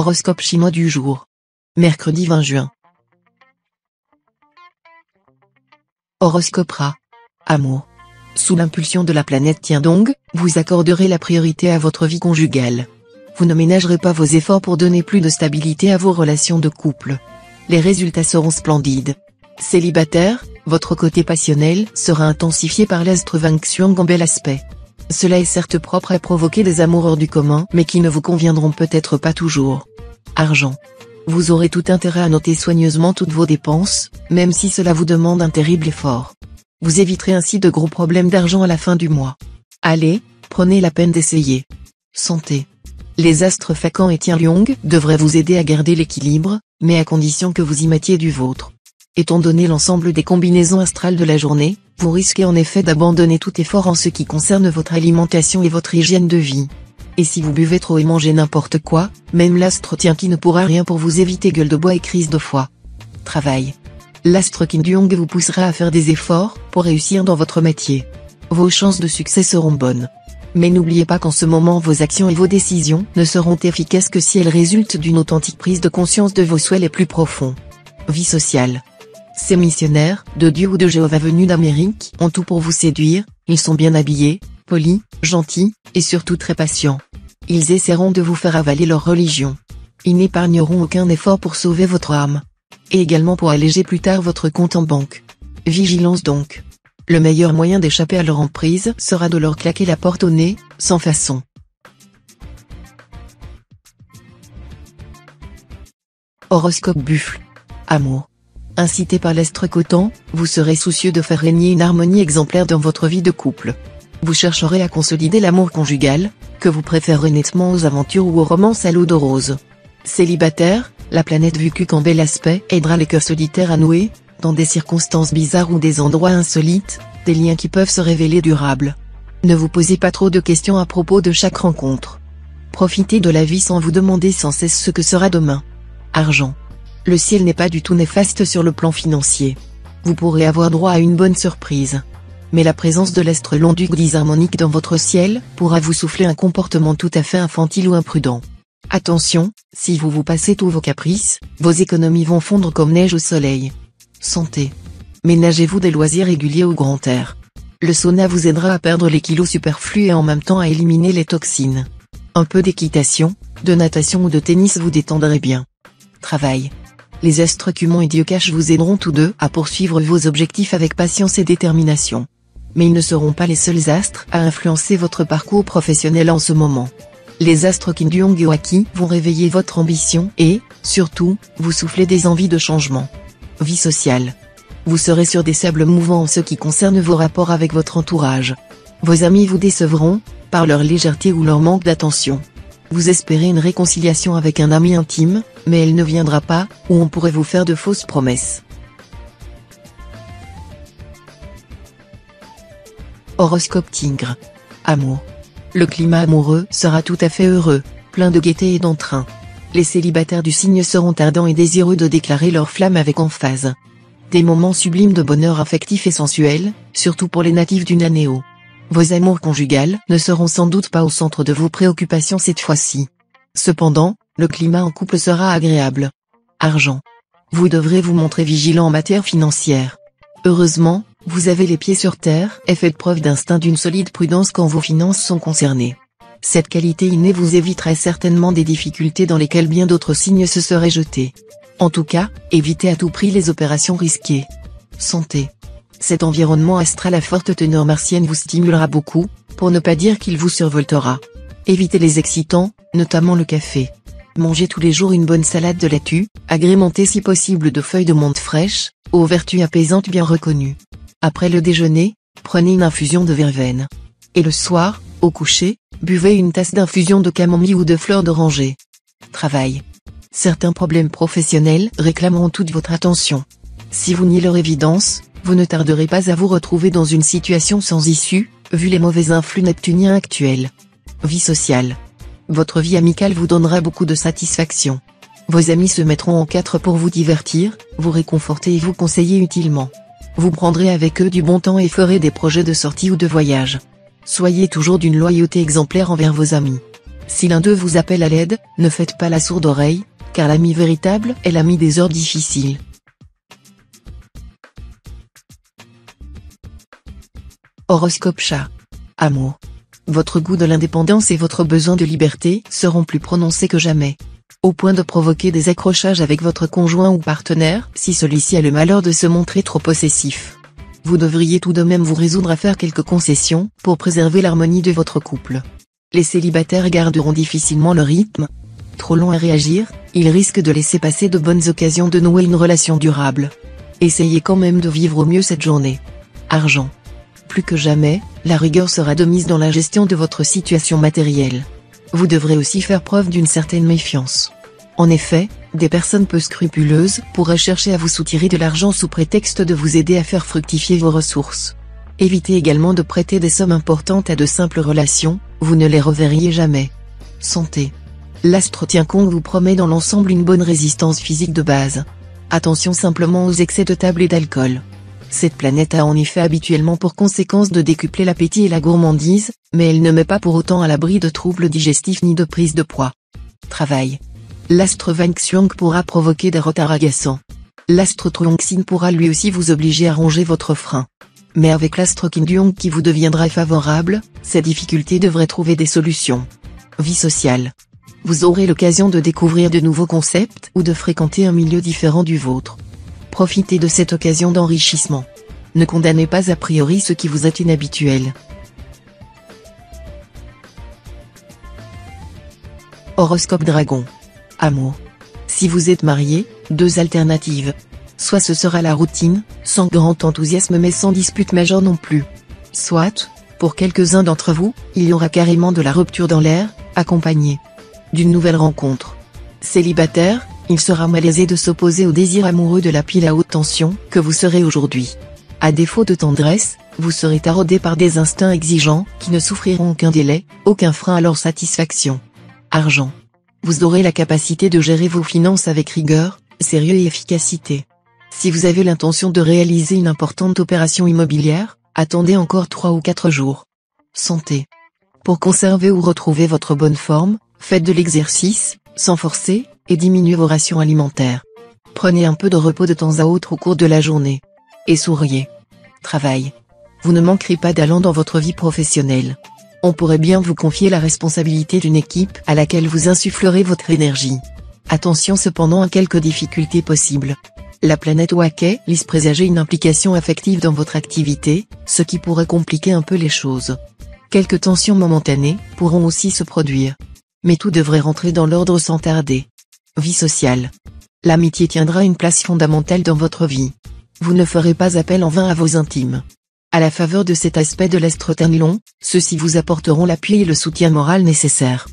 Horoscope chinois du jour. Mercredi 20 juin. Horoscope Ra. Amour. Sous l'impulsion de la planète Tiandong, vous accorderez la priorité à votre vie conjugale. Vous ne ménagerez pas vos efforts pour donner plus de stabilité à vos relations de couple. Les résultats seront splendides. Célibataire, votre côté passionnel sera intensifié par l'astre Wang Xuang en bel aspect. Cela est certes propre à provoquer des amours hors du commun mais qui ne vous conviendront peut-être pas toujours. Argent. Vous aurez tout intérêt à noter soigneusement toutes vos dépenses, même si cela vous demande un terrible effort. Vous éviterez ainsi de gros problèmes d'argent à la fin du mois. Allez, prenez la peine d'essayer. Santé. Les astres Fakan et Tianliong devraient vous aider à garder l'équilibre, mais à condition que vous y mettiez du vôtre. Étant donné l'ensemble des combinaisons astrales de la journée, vous risquez en effet d'abandonner tout effort en ce qui concerne votre alimentation et votre hygiène de vie. Et si vous buvez trop et mangez n'importe quoi, même l'astre Tianqi ne pourra rien pour vous éviter gueule de bois et crise de foie. Travail. L'astre Qinduong vous poussera à faire des efforts pour réussir dans votre métier. Vos chances de succès seront bonnes. Mais n'oubliez pas qu'en ce moment vos actions et vos décisions ne seront efficaces que si elles résultent d'une authentique prise de conscience de vos souhaits les plus profonds. Vie sociale. Ces missionnaires, de Dieu ou de Jéhovah venus d'Amérique, ont tout pour vous séduire, ils sont bien habillés, polis, gentils, et surtout très patients. Ils essaieront de vous faire avaler leur religion. Ils n'épargneront aucun effort pour sauver votre âme. Et également pour alléger plus tard votre compte en banque. Vigilance donc. Le meilleur moyen d'échapper à leur emprise sera de leur claquer la porte au nez, sans façon. Horoscope Buffle. Amour. Incité par l'astre Coton, vous serez soucieux de faire régner une harmonie exemplaire dans votre vie de couple. Vous chercherez à consolider l'amour conjugal, que vous préférez nettement aux aventures ou aux romances à l'eau de rose. Célibataire, la planète Vuku en bel aspect aidera les cœurs solitaires à nouer, dans des circonstances bizarres ou des endroits insolites, des liens qui peuvent se révéler durables. Ne vous posez pas trop de questions à propos de chaque rencontre. Profitez de la vie sans vous demander sans cesse ce que sera demain. Argent. Le ciel n'est pas du tout néfaste sur le plan financier. Vous pourrez avoir droit à une bonne surprise. Mais la présence de l'astre Long-Duc disharmonique dans votre ciel pourra vous souffler un comportement tout à fait infantile ou imprudent. Attention, si vous vous passez tous vos caprices, vos économies vont fondre comme neige au soleil. Santé. Ménagez-vous des loisirs réguliers au grand air. Le sauna vous aidera à perdre les kilos superflus et en même temps à éliminer les toxines. Un peu d'équitation, de natation ou de tennis vous détendrez bien. Travail. Les astres Cumon et Diocache vous aideront tous deux à poursuivre vos objectifs avec patience et détermination. Mais ils ne seront pas les seuls astres à influencer votre parcours professionnel en ce moment. Les astres Qinduong et Waki vont réveiller votre ambition et, surtout, vous souffler des envies de changement. Vie sociale. Vous serez sur des sables mouvants en ce qui concerne vos rapports avec votre entourage. Vos amis vous décevront, par leur légèreté ou leur manque d'attention. Vous espérez une réconciliation avec un ami intime, mais elle ne viendra pas, ou on pourrait vous faire de fausses promesses. Horoscope Tigre. Amour. Le climat amoureux sera tout à fait heureux, plein de gaieté et d'entrain. Les célibataires du signe seront ardents et désireux de déclarer leur flamme avec emphase. Des moments sublimes de bonheur affectif et sensuel, surtout pour les natifs du Nanéo. Vos amours conjugales ne seront sans doute pas au centre de vos préoccupations cette fois-ci. Cependant, le climat en couple sera agréable. Argent. Vous devrez vous montrer vigilant en matière financière. Heureusement, vous avez les pieds sur terre et faites preuve d'instinct d'une solide prudence quand vos finances sont concernées. Cette qualité innée vous évitera certainement des difficultés dans lesquelles bien d'autres signes se seraient jetés. En tout cas, évitez à tout prix les opérations risquées. Santé. Cet environnement astral à forte teneur martienne vous stimulera beaucoup, pour ne pas dire qu'il vous survoltera. Évitez les excitants, notamment le café. Mangez tous les jours une bonne salade de laitue, agrémentée si possible de feuilles de menthe fraîches, aux vertus apaisantes bien reconnues. Après le déjeuner, prenez une infusion de verveine. Et le soir, au coucher, buvez une tasse d'infusion de camomille ou de fleurs d'oranger. Travail. Certains problèmes professionnels réclameront toute votre attention. Si vous niez leur évidence, vous ne tarderez pas à vous retrouver dans une situation sans issue, vu les mauvais influx neptuniens actuels. Vie sociale. Votre vie amicale vous donnera beaucoup de satisfaction. Vos amis se mettront en quatre pour vous divertir, vous réconforter et vous conseiller utilement. Vous prendrez avec eux du bon temps et ferez des projets de sortie ou de voyage. Soyez toujours d'une loyauté exemplaire envers vos amis. Si l'un d'eux vous appelle à l'aide, ne faites pas la sourde oreille, car l'ami véritable est l'ami des heures difficiles. Horoscope chat. Amour. Votre goût de l'indépendance et votre besoin de liberté seront plus prononcés que jamais. Au point de provoquer des accrochages avec votre conjoint ou partenaire si celui-ci a le malheur de se montrer trop possessif. Vous devriez tout de même vous résoudre à faire quelques concessions pour préserver l'harmonie de votre couple. Les célibataires garderont difficilement le rythme. Trop long à réagir, ils risquent de laisser passer de bonnes occasions de nouer une relation durable. Essayez quand même de vivre au mieux cette journée. Argent. Plus que jamais, la rigueur sera de mise dans la gestion de votre situation matérielle. Vous devrez aussi faire preuve d'une certaine méfiance. En effet, des personnes peu scrupuleuses pourraient chercher à vous soutirer de l'argent sous prétexte de vous aider à faire fructifier vos ressources. Évitez également de prêter des sommes importantes à de simples relations, vous ne les reverriez jamais. Santé. L'astre tient compte vous promet dans l'ensemble une bonne résistance physique de base. Attention simplement aux excès de table et d'alcool. Cette planète a en effet habituellement pour conséquence de décupler l'appétit et la gourmandise, mais elle ne met pas pour autant à l'abri de troubles digestifs ni de prise de poids. Travail. L'astre Vanxiang pourra provoquer des retards agaçants. L'astre Truongxin pourra lui aussi vous obliger à ronger votre frein. Mais avec l'astre Qinduong qui vous deviendra favorable, ces difficultés devraient trouver des solutions. Vie sociale. Vous aurez l'occasion de découvrir de nouveaux concepts ou de fréquenter un milieu différent du vôtre. Profitez de cette occasion d'enrichissement. Ne condamnez pas a priori ce qui vous est inhabituel. Horoscope Dragon. Amour. Si vous êtes marié, deux alternatives. Soit ce sera la routine, sans grand enthousiasme mais sans dispute majeure non plus. Soit, pour quelques-uns d'entre vous, il y aura carrément de la rupture dans l'air, accompagnée d'une nouvelle rencontre. Célibataire, il sera malaisé de s'opposer au désir amoureux de la pile à haute tension que vous serez aujourd'hui. À défaut de tendresse, vous serez taraudé par des instincts exigeants qui ne souffriront aucun délai, aucun frein à leur satisfaction. Argent. Vous aurez la capacité de gérer vos finances avec rigueur, sérieux et efficacité. Si vous avez l'intention de réaliser une importante opération immobilière, attendez encore 3 ou 4 jours. Santé. Pour conserver ou retrouver votre bonne forme, faites de l'exercice, sans forcer, et diminuez vos rations alimentaires. Prenez un peu de repos de temps à autre au cours de la journée. Et souriez. Travail. Vous ne manquerez pas d'allant dans votre vie professionnelle. On pourrait bien vous confier la responsabilité d'une équipe à laquelle vous insufflerez votre énergie. Attention cependant à quelques difficultés possibles. La planète Wakai laisse présager une implication affective dans votre activité, ce qui pourrait compliquer un peu les choses. Quelques tensions momentanées pourront aussi se produire. Mais tout devrait rentrer dans l'ordre sans tarder. Vie sociale. L'amitié tiendra une place fondamentale dans votre vie. Vous ne ferez pas appel en vain à vos intimes. À la faveur de cet aspect de l'astre Ternilon, ceux-ci vous apporteront l'appui et le soutien moral nécessaire.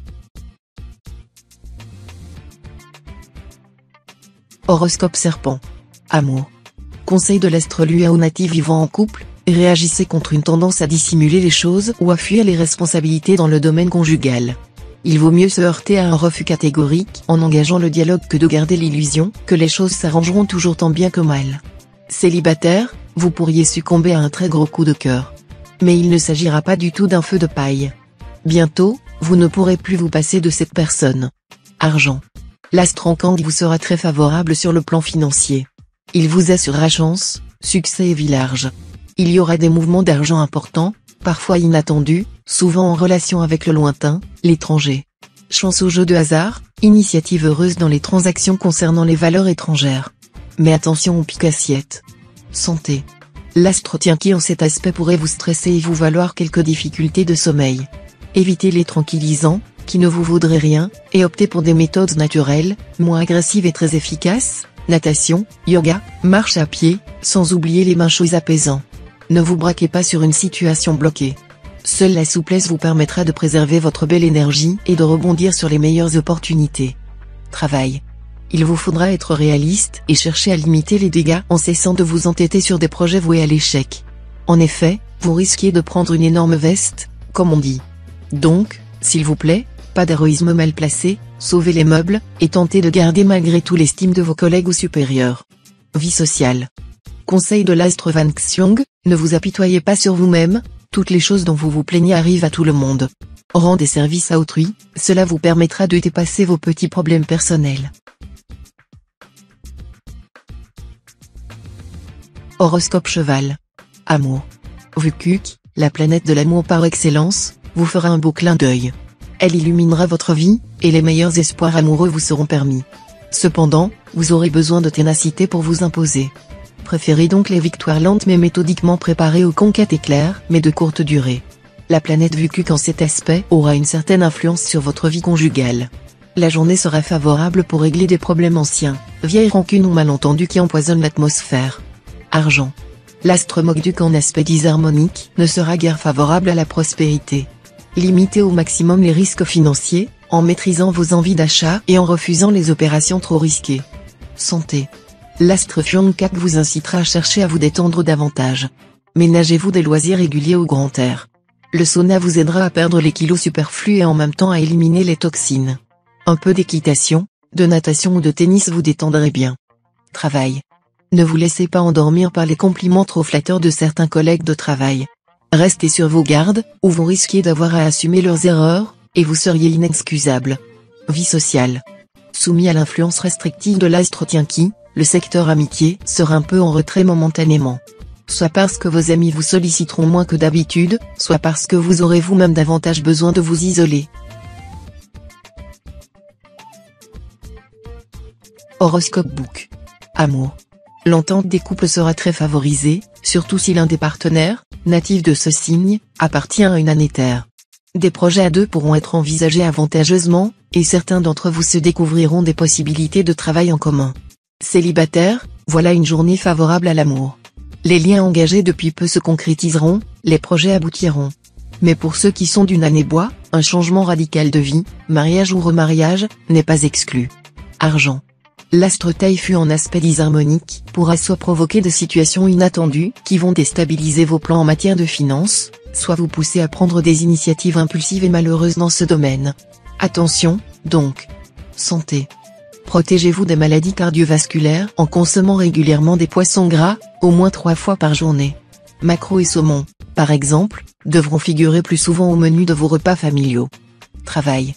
Horoscope Serpent. Amour. Conseil de l'astre Lua aux natifs vivant en couple, réagissez contre une tendance à dissimuler les choses ou à fuir les responsabilités dans le domaine conjugal. Il vaut mieux se heurter à un refus catégorique en engageant le dialogue que de garder l'illusion que les choses s'arrangeront toujours tant bien que mal. Célibataire, vous pourriez succomber à un très gros coup de cœur. Mais il ne s'agira pas du tout d'un feu de paille. Bientôt, vous ne pourrez plus vous passer de cette personne. Argent. L'astre Ankang vous sera très favorable sur le plan financier. Il vous assurera chance, succès et vie large. Il y aura des mouvements d'argent importants, parfois inattendus, souvent en relation avec le lointain, l'étranger. Chance au jeu de hasard, initiative heureuse dans les transactions concernant les valeurs étrangères. Mais attention aux piques-assiettes. Santé. L'astre tient qui en cet aspect pourrait vous stresser et vous valoir quelques difficultés de sommeil. Évitez les tranquillisants, qui ne vous vaudraient rien, et optez pour des méthodes naturelles, moins agressives et très efficaces, natation, yoga, marche à pied, sans oublier les bains chauds apaisants. Ne vous braquez pas sur une situation bloquée. Seule la souplesse vous permettra de préserver votre belle énergie et de rebondir sur les meilleures opportunités. Travail. Il vous faudra être réaliste et chercher à limiter les dégâts en cessant de vous entêter sur des projets voués à l'échec. En effet, vous risquiez de prendre une énorme veste, comme on dit. Donc, s'il vous plaît, pas d'héroïsme mal placé, sauvez les meubles, et tentez de garder malgré tout l'estime de vos collègues ou supérieurs. Vie sociale. Conseil de l'astre Vanxiang, ne vous apitoyez pas sur vous-même, toutes les choses dont vous vous plaignez arrivent à tout le monde. Rendez service à autrui, cela vous permettra de dépasser vos petits problèmes personnels. Horoscope Cheval. Amour. Vukuc, la planète de l'amour par excellence, vous fera un beau clin d'œil. Elle illuminera votre vie, et les meilleurs espoirs amoureux vous seront permis. Cependant, vous aurez besoin de ténacité pour vous imposer. Préférez donc les victoires lentes mais méthodiquement préparées aux conquêtes éclairs, mais de courte durée. La planète Vukuc en cet aspect aura une certaine influence sur votre vie conjugale. La journée sera favorable pour régler des problèmes anciens, vieilles rancunes ou malentendus qui empoisonnent l'atmosphère. Argent. L'astre Mogduc en aspect disharmonique ne sera guère favorable à la prospérité. Limitez au maximum les risques financiers, en maîtrisant vos envies d'achat et en refusant les opérations trop risquées. Santé. L'astre Fuonkak vous incitera à chercher à vous détendre davantage. Ménagez-vous des loisirs réguliers au grand air. Le sauna vous aidera à perdre les kilos superflus et en même temps à éliminer les toxines. Un peu d'équitation, de natation ou de tennis vous détendrait bien. Travail. Ne vous laissez pas endormir par les compliments trop flatteurs de certains collègues de travail. Restez sur vos gardes, ou vous risquez d'avoir à assumer leurs erreurs, et vous seriez inexcusable. Vie sociale. Soumis à l'influence restrictive de l'astre Tienki, le secteur amitié sera un peu en retrait momentanément. Soit parce que vos amis vous solliciteront moins que d'habitude, soit parce que vous aurez vous-même davantage besoin de vous isoler. Horoscope Book. Amour. L'entente des couples sera très favorisée, surtout si l'un des partenaires, natif de ce signe, appartient à une année terre. Des projets à deux pourront être envisagés avantageusement, et certains d'entre vous se découvriront des possibilités de travail en commun. Célibataire, voilà une journée favorable à l'amour. Les liens engagés depuis peu se concrétiseront, les projets aboutiront. Mais pour ceux qui sont d'une année bois, un changement radical de vie, mariage ou remariage, n'est pas exclu. Argent. L'astre Taifu en aspect disharmonique pourra soit provoquer des situations inattendues qui vont déstabiliser vos plans en matière de finances, soit vous pousser à prendre des initiatives impulsives et malheureuses dans ce domaine. Attention, donc. Santé. Protégez-vous des maladies cardiovasculaires en consommant régulièrement des poissons gras, au moins 3 fois par journée. Maquereau et saumon, par exemple, devront figurer plus souvent au menu de vos repas familiaux. Travail.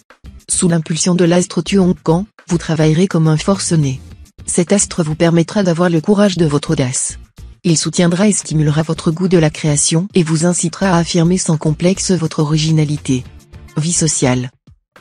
Sous l'impulsion de l'astre Tuonkan, vous travaillerez comme un forcené. Cet astre vous permettra d'avoir le courage de votre audace. Il soutiendra et stimulera votre goût de la création et vous incitera à affirmer sans complexe votre originalité. Vie sociale.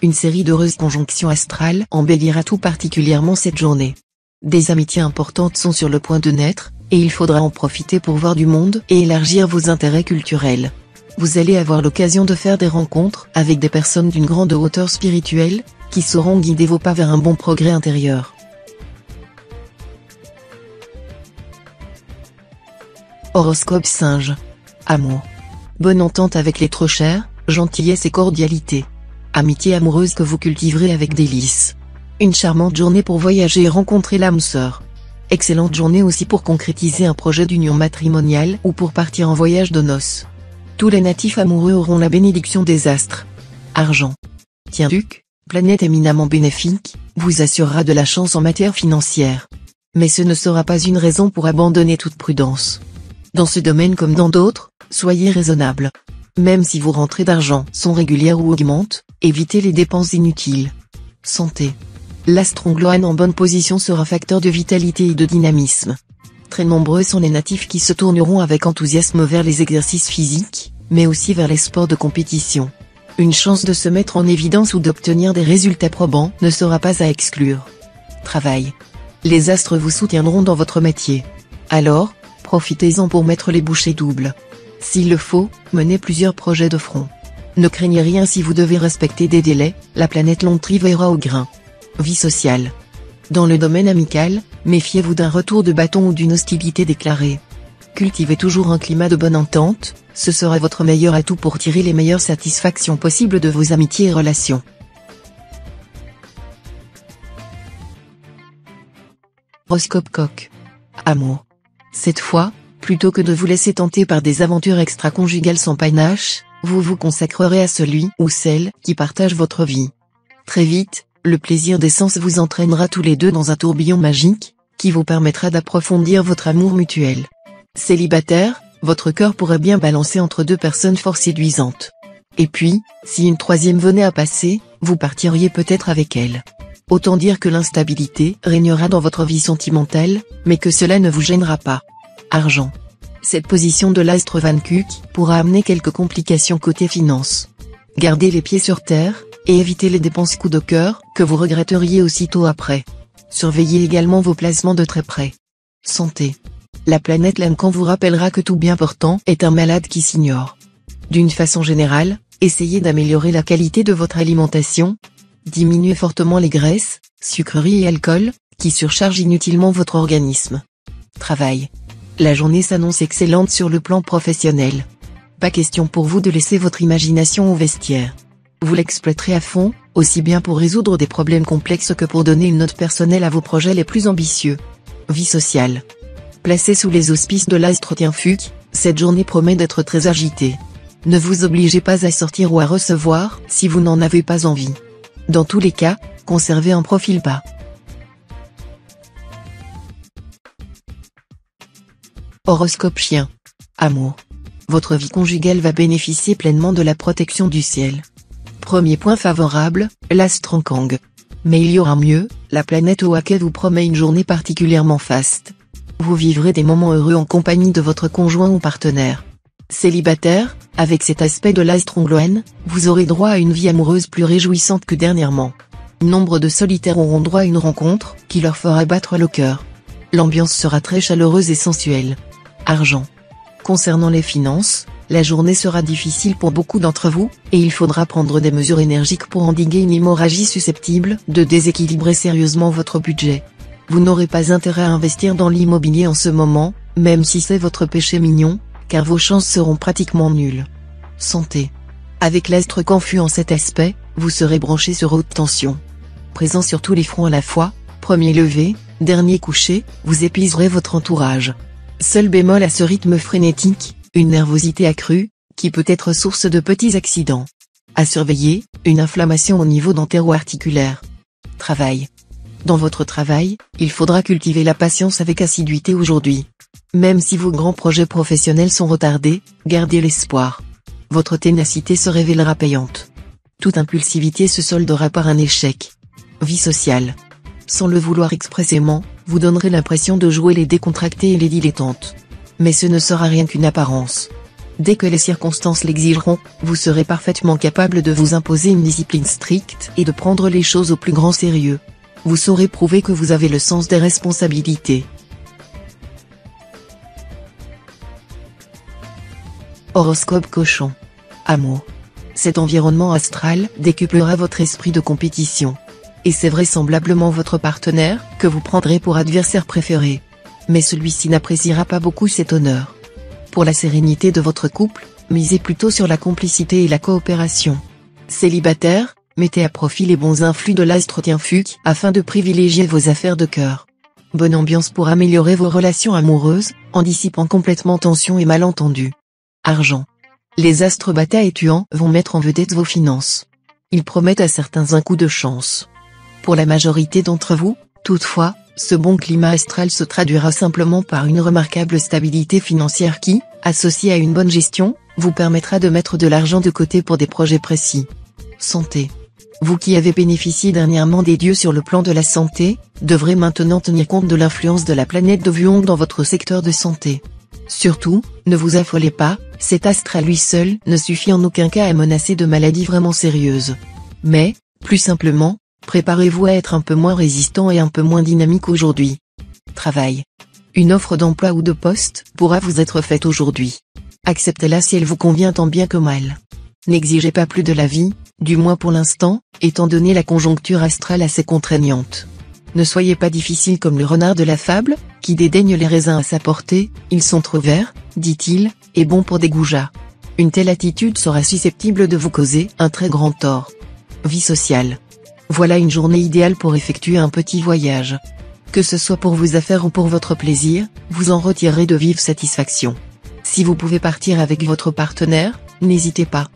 Une série d'heureuses conjonctions astrales embellira tout particulièrement cette journée. Des amitiés importantes sont sur le point de naître, et il faudra en profiter pour voir du monde et élargir vos intérêts culturels. Vous allez avoir l'occasion de faire des rencontres avec des personnes d'une grande hauteur spirituelle, qui sauront guider vos pas vers un bon progrès intérieur. Horoscope Singe. Amour. Bonne entente avec les trop chers, gentillesse et cordialité. Amitié amoureuse que vous cultiverez avec délice. Une charmante journée pour voyager et rencontrer l'âme sœur. Excellente journée aussi pour concrétiser un projet d'union matrimoniale ou pour partir en voyage de noces. Tous les natifs amoureux auront la bénédiction des astres. Argent. Tienduc, planète éminemment bénéfique, vous assurera de la chance en matière financière. Mais ce ne sera pas une raison pour abandonner toute prudence. Dans ce domaine comme dans d'autres, soyez raisonnable. Même si vos rentrées d'argent sont régulières ou augmentent, évitez les dépenses inutiles. Santé. L'astre Ongloan en bonne position sera facteur de vitalité et de dynamisme. Très nombreux sont les natifs qui se tourneront avec enthousiasme vers les exercices physiques, mais aussi vers les sports de compétition. Une chance de se mettre en évidence ou d'obtenir des résultats probants ne sera pas à exclure. Travail. Les astres vous soutiendront dans votre métier. Alors, profitez-en pour mettre les bouchées doubles. S'il le faut, menez plusieurs projets de front. Ne craignez rien si vous devez respecter des délais, la planète Lontri veillera au grain. Vie sociale. Dans le domaine amical, méfiez-vous d'un retour de bâton ou d'une hostilité déclarée. Cultivez toujours un climat de bonne entente, ce sera votre meilleur atout pour tirer les meilleures satisfactions possibles de vos amitiés et relations. Horoscope Coq. Amour. Cette fois, plutôt que de vous laisser tenter par des aventures extra-conjugales sans panache, vous vous consacrerez à celui ou celle qui partage votre vie. Très vite, le plaisir des sens vous entraînera tous les deux dans un tourbillon magique, qui vous permettra d'approfondir votre amour mutuel. Célibataire, votre cœur pourrait bien balancer entre deux personnes fort séduisantes. Et puis, si une troisième venait à passer, vous partiriez peut-être avec elle. Autant dire que l'instabilité régnera dans votre vie sentimentale, mais que cela ne vous gênera pas. Argent. Cette position de l'astre Van Kuck pourra amener quelques complications côté finances. Gardez les pieds sur terre, et évitez les dépenses coup de cœur, que vous regretteriez aussitôt après. Surveillez également vos placements de très près. Santé. La planète Lamcan vous rappellera que tout bien portant est un malade qui s'ignore. D'une façon générale, essayez d'améliorer la qualité de votre alimentation. Diminuez fortement les graisses, sucreries et alcools, qui surchargent inutilement votre organisme. Travail. La journée s'annonce excellente sur le plan professionnel. Pas question pour vous de laisser votre imagination au vestiaire. Vous l'exploiterez à fond, aussi bien pour résoudre des problèmes complexes que pour donner une note personnelle à vos projets les plus ambitieux. Vie sociale. Placée sous les auspices de l'astre Van Kuck, cette journée promet d'être très agitée. Ne vous obligez pas à sortir ou à recevoir si vous n'en avez pas envie. Dans tous les cas, conservez un profil bas. Horoscope chien. Amour. Votre vie conjugale va bénéficier pleinement de la protection du ciel. Premier point favorable, l'astre Ankang. Mais il y aura mieux, la planète Oake vous promet une journée particulièrement faste. Vous vivrez des moments heureux en compagnie de votre conjoint ou partenaire. Célibataire, avec cet aspect de l'astre Ongloen, vous aurez droit à une vie amoureuse plus réjouissante que dernièrement. Nombre de solitaires auront droit à une rencontre qui leur fera battre le cœur. L'ambiance sera très chaleureuse et sensuelle. Argent. Concernant les finances, la journée sera difficile pour beaucoup d'entre vous, et il faudra prendre des mesures énergiques pour endiguer une hémorragie susceptible de déséquilibrer sérieusement votre budget. Vous n'aurez pas intérêt à investir dans l'immobilier en ce moment, même si c'est votre péché mignon, car vos chances seront pratiquement nulles. Santé. Avec l'astre confus en cet aspect, vous serez branché sur haute tension. Présent sur tous les fronts à la fois, premier lever, dernier coucher, vous épuiserez votre entourage. Seul bémol à ce rythme frénétique, une nervosité accrue, qui peut être source de petits accidents. À surveiller, une inflammation au niveau dentaire-articulaire. Travail. Dans votre travail, il faudra cultiver la patience avec assiduité aujourd'hui. Même si vos grands projets professionnels sont retardés, gardez l'espoir. Votre ténacité se révélera payante. Toute impulsivité se soldera par un échec. Vie sociale. Sans le vouloir expressément, vous donnerez l'impression de jouer les décontractés et les dilettantes. Mais ce ne sera rien qu'une apparence. Dès que les circonstances l'exigeront, vous serez parfaitement capable de vous imposer une discipline stricte et de prendre les choses au plus grand sérieux. Vous saurez prouver que vous avez le sens des responsabilités. Horoscope cochon. Amour. Cet environnement astral décuplera votre esprit de compétition. Et c'est vraisemblablement votre partenaire que vous prendrez pour adversaire préféré. Mais celui-ci n'appréciera pas beaucoup cet honneur. Pour la sérénité de votre couple, misez plutôt sur la complicité et la coopération. Célibataire, mettez à profit les bons influx de l'astre Van Kuck afin de privilégier vos affaires de cœur. Bonne ambiance pour améliorer vos relations amoureuses, en dissipant complètement tensions et malentendus. Argent. Les astres Bata et Tuan vont mettre en vedette vos finances. Ils promettent à certains un coup de chance. Pour la majorité d'entre vous, toutefois, ce bon climat astral se traduira simplement par une remarquable stabilité financière qui, associée à une bonne gestion, vous permettra de mettre de l'argent de côté pour des projets précis. Santé. Vous qui avez bénéficié dernièrement des dieux sur le plan de la santé, devrez maintenant tenir compte de l'influence de la planète de Vuong dans votre secteur de santé. Surtout, ne vous affolez pas, cet astre à lui seul ne suffit en aucun cas à menacer de maladies vraiment sérieuses. Mais, plus simplement, préparez-vous à être un peu moins résistant et un peu moins dynamique aujourd'hui. Travail. Une offre d'emploi ou de poste pourra vous être faite aujourd'hui. Acceptez-la si elle vous convient tant bien que mal. N'exigez pas plus de la vie, du moins pour l'instant, étant donné la conjoncture astrale assez contraignante. Ne soyez pas difficile comme le renard de la fable, qui dédaigne les raisins à sa portée, ils sont trop verts, dit-il, et bons pour des goujats. Une telle attitude sera susceptible de vous causer un très grand tort. Vie sociale. Voilà une journée idéale pour effectuer un petit voyage. Que ce soit pour vos affaires ou pour votre plaisir, vous en retirerez de vives satisfactions. Si vous pouvez partir avec votre partenaire, n'hésitez pas.